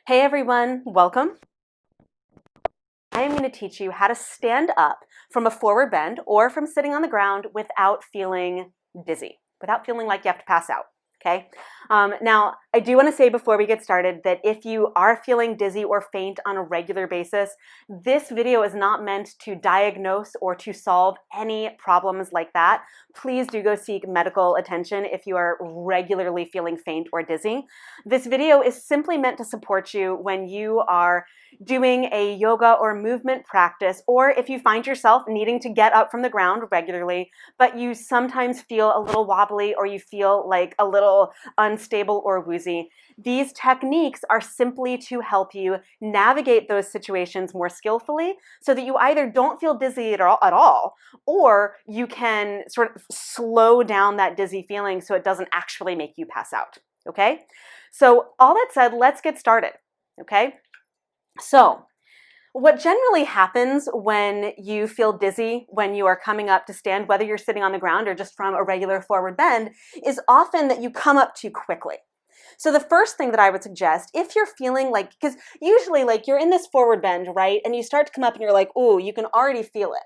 Hey everyone, welcome. I am going to teach you how to stand up from a forward bend or from sitting on the ground without feeling dizzy, without feeling like you have to pass out. Okay. Now, I do want to say before we get started that if you are feeling dizzy or faint on a regular basis, this video is not meant to diagnose or to solve any problems like that. Please do go seek medical attention if you are regularly feeling faint or dizzy. This video is simply meant to support you when you are doing a yoga or movement practice, or if you find yourself needing to get up from the ground regularly, but you sometimes feel a little wobbly or you feel like a little unstable or woozy. These techniques are simply to help you navigate those situations more skillfully so that you either don't feel dizzy at all, or you can sort of slow down that dizzy feeling so it doesn't actually make you pass out. Okay? So all that said, let's get started. Okay? So what generally happens when you feel dizzy when you are coming up to stand, whether you're sitting on the ground or just from a regular forward bend, is often that you come up too quickly. So the first thing that I would suggest, if you're feeling like, because usually like you're in this forward bend, right? And you start to come up and you're like, ooh, you can already feel it.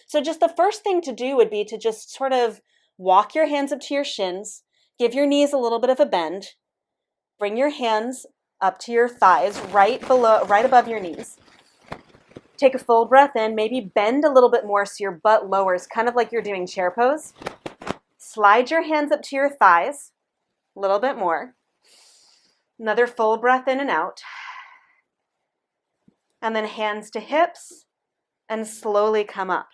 So just the first thing to do would be to just sort of walk your hands up to your shins, give your knees a little bit of a bend, bring your hands up to your thighs, right above your knees. Take a full breath in, maybe bend a little bit more so your butt lowers, kind of like you're doing chair pose. Slide your hands up to your thighs, a little bit more. Another full breath in and out. And then hands to hips and slowly come up.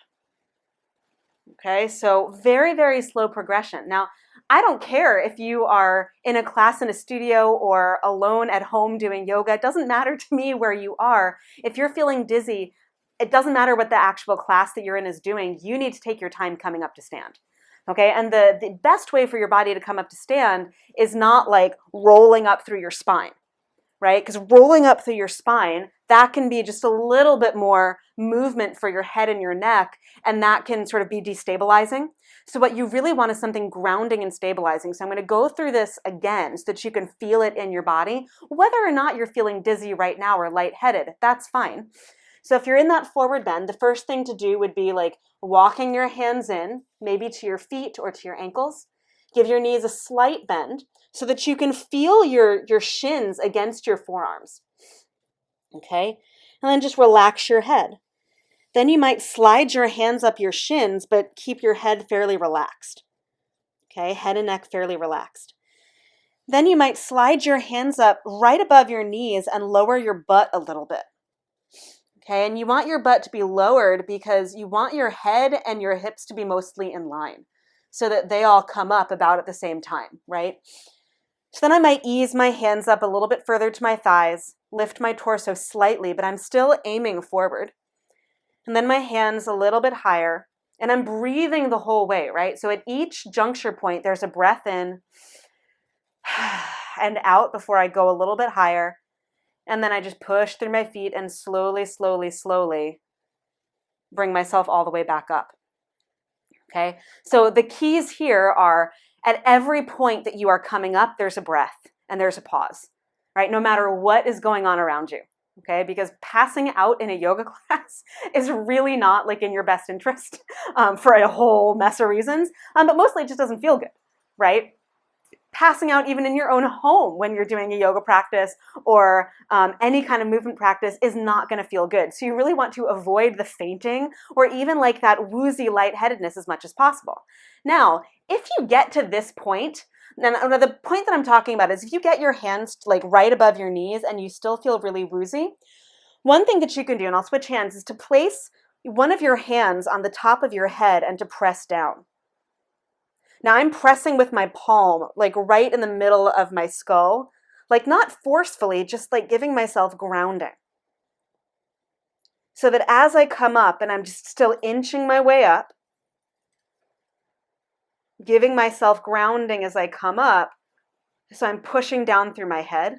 Okay, so very, very slow progression. Now, I don't care if you are in a class in a studio or alone at home doing yoga. It doesn't matter to me where you are. If you're feeling dizzy, it doesn't matter what the actual class that you're in is doing. You need to take your time coming up to stand. Okay, and the best way for your body to come up to stand is not like rolling up through your spine, right? Because rolling up through your spine, that can be just a little bit more movement for your head and your neck, and that can sort of be destabilizing. So what you really want is something grounding and stabilizing. So I'm going to go through this again so that you can feel it in your body. Whether or not you're feeling dizzy right now or lightheaded, that's fine. So if you're in that forward bend, the first thing to do would be like walking your hands in, maybe to your feet or to your ankles. Give your knees a slight bend so that you can feel your shins against your forearms. Okay? And then just relax your head. Then you might slide your hands up your shins, but keep your head fairly relaxed. Okay? Head and neck fairly relaxed. Then you might slide your hands up right above your knees and lower your butt a little bit. Okay? And you want your butt to be lowered because you want your head and your hips to be mostly in line so that they all come up about at the same time, right? So then I might ease my hands up a little bit further to my thighs, lift my torso slightly, but I'm still aiming forward. And then my hands a little bit higher, and I'm breathing the whole way, right? So at each juncture point, there's a breath in and out before I go a little bit higher. And then I just push through my feet and slowly, slowly, slowly bring myself all the way back up. Okay? So the keys here are at every point that you are coming up, there's a breath and there's a pause, right? No matter what is going on around you. Okay, because passing out in a yoga class is really not like in your best interest for a whole mess of reasons, but mostly it just doesn't feel good, right? Passing out even in your own home when you're doing a yoga practice or any kind of movement practice is not going to feel good. So you really want to avoid the fainting or even like that woozy lightheadedness as much as possible. Now, if you get to this point, and the point that I'm talking about is if you get your hands like right above your knees and you still feel really woozy, one thing that you can do, and I'll switch hands, is to place one of your hands on the top of your head and to press down. Now I'm pressing with my palm, like right in the middle of my skull, like not forcefully, just like giving myself grounding. So that as I come up and I'm just still inching my way up, giving myself grounding as I come up, so I'm pushing down through my head.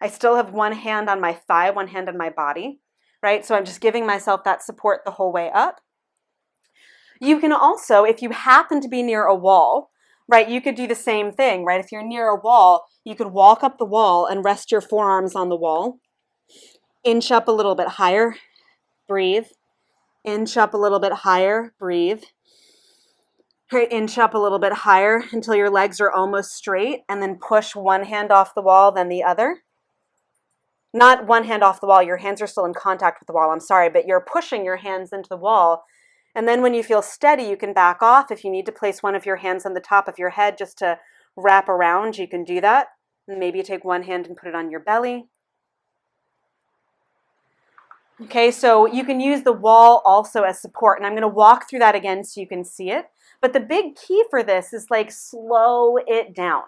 I still have one hand on my thigh, one hand on my body, right? So I'm just giving myself that support the whole way up. You can also, if you happen to be near a wall, right? You could do the same thing, right? If you're near a wall, you could walk up the wall and rest your forearms on the wall. Inch up a little bit higher, breathe. Inch up a little bit higher, breathe. Right, inch up a little bit higher until your legs are almost straight, and then push one hand off the wall, then the other. Not one hand off the wall, your hands are still in contact with the wall, I'm sorry, but you're pushing your hands into the wall. And then when you feel steady, you can back off. If you need to place one of your hands on the top of your head just to wrap around, you can do that. And maybe you take one hand and put it on your belly. Okay, so you can use the wall also as support, and I'm going to walk through that again so you can see it. But the big key for this is like slow it down,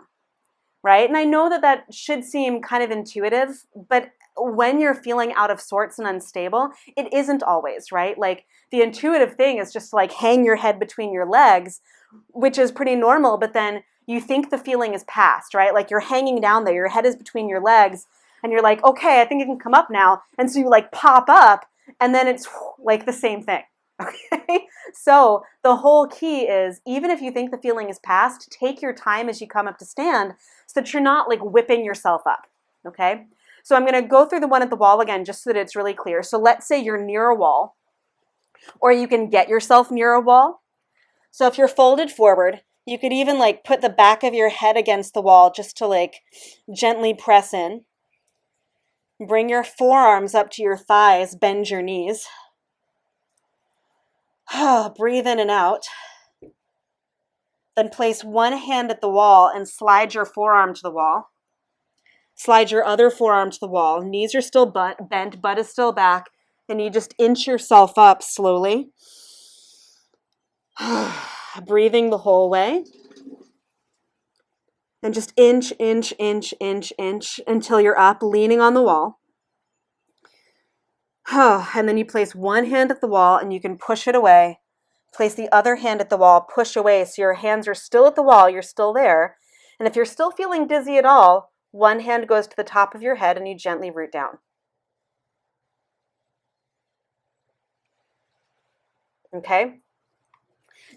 right? And I know that that should seem kind of intuitive, but when you're feeling out of sorts and unstable, it isn't always, right? Like the intuitive thing is just to like hang your head between your legs, which is pretty normal, but then you think the feeling is past, right? Like you're hanging down there, your head is between your legs, and you're like, okay, I think I can come up now. And so you like pop up, and then it's like the same thing. Okay, so the whole key is, even if you think the feeling is past, take your time as you come up to stand so that you're not like whipping yourself up, okay? So I'm gonna go through the one at the wall again just so that it's really clear. So let's say you're near a wall, or you can get yourself near a wall. So if you're folded forward, you could even like put the back of your head against the wall just to like gently press in. Bring your forearms up to your thighs, bend your knees. Breathe in and out. Then place one hand at the wall and slide your forearm to the wall. Slide your other forearm to the wall. Knees are still bent, butt is still back, and you just inch yourself up slowly. Breathing the whole way. And just inch, inch, inch, inch, inch until you're up, leaning on the wall. And then you place one hand at the wall and you can push it away. Place the other hand at the wall, push away so your hands are still at the wall, you're still there. And if you're still feeling dizzy at all, one hand goes to the top of your head and you gently root down. Okay?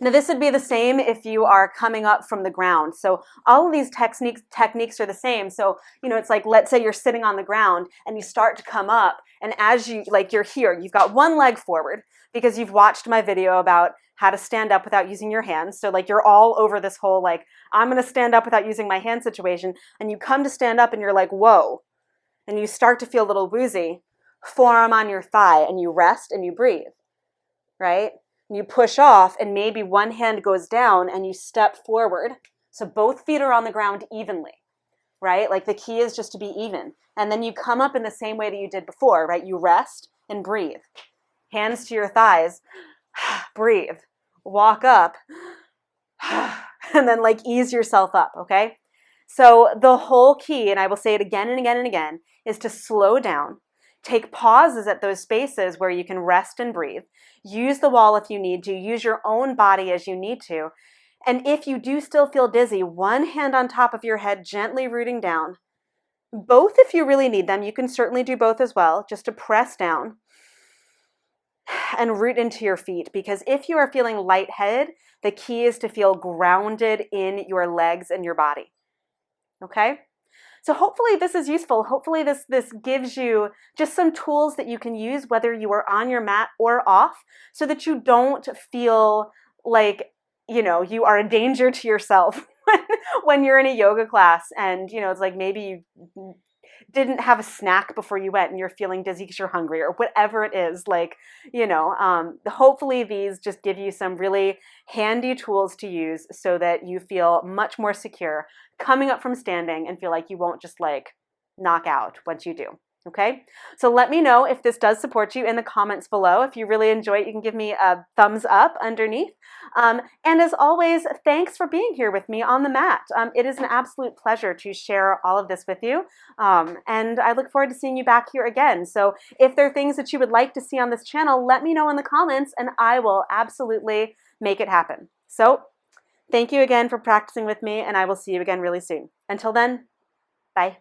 Now this would be the same if you are coming up from the ground. So all of these techniques are the same. So, it's like, let's say you're sitting on the ground and you start to come up, and as you're here, you've got one leg forward because you've watched my video about how to stand up without using your hands. So like you're all over this whole like, I'm going to stand up without using my hand situation, and you come to stand up and you're like, whoa, and you start to feel a little woozy, forearm on your thigh, and you rest and you breathe, right? You push off and maybe one hand goes down and you step forward. So both feet are on the ground evenly, right? Like the key is just to be even. And then you come up in the same way that you did before, right? You rest and breathe. Hands to your thighs, breathe. Walk up, and then like ease yourself up, okay? So the whole key, and I will say it again and again and again, is to slow down. Take pauses at those spaces where you can rest and breathe. Use the wall if you need to. Use your own body as you need to. And if you do still feel dizzy, one hand on top of your head, gently rooting down. Both if you really need them. You can certainly do both as well, just to press down and root into your feet. Because if you are feeling lightheaded, the key is to feel grounded in your legs and your body. Okay? So hopefully this is useful. Hopefully this gives you just some tools that you can use whether you are on your mat or off, so that you don't feel like, you are a danger to yourself when you're in a yoga class and, it's like maybe you didn't have a snack before you went and you're feeling dizzy because you're hungry or whatever it is. Like, hopefully these just give you some really handy tools to use so that you feel much more secure coming up from standing and feel like you won't just like knock out once you do. Okay, so let me know if this does support you in the comments below. If you really enjoy it, you can give me a thumbs up underneath. And as always, thanks for being here with me on the mat. It is an absolute pleasure to share all of this with you. And I look forward to seeing you back here again. So if there are things that you would like to see on this channel, let me know in the comments and I will absolutely make it happen. So thank you again for practicing with me, and I will see you again really soon. Until then, bye.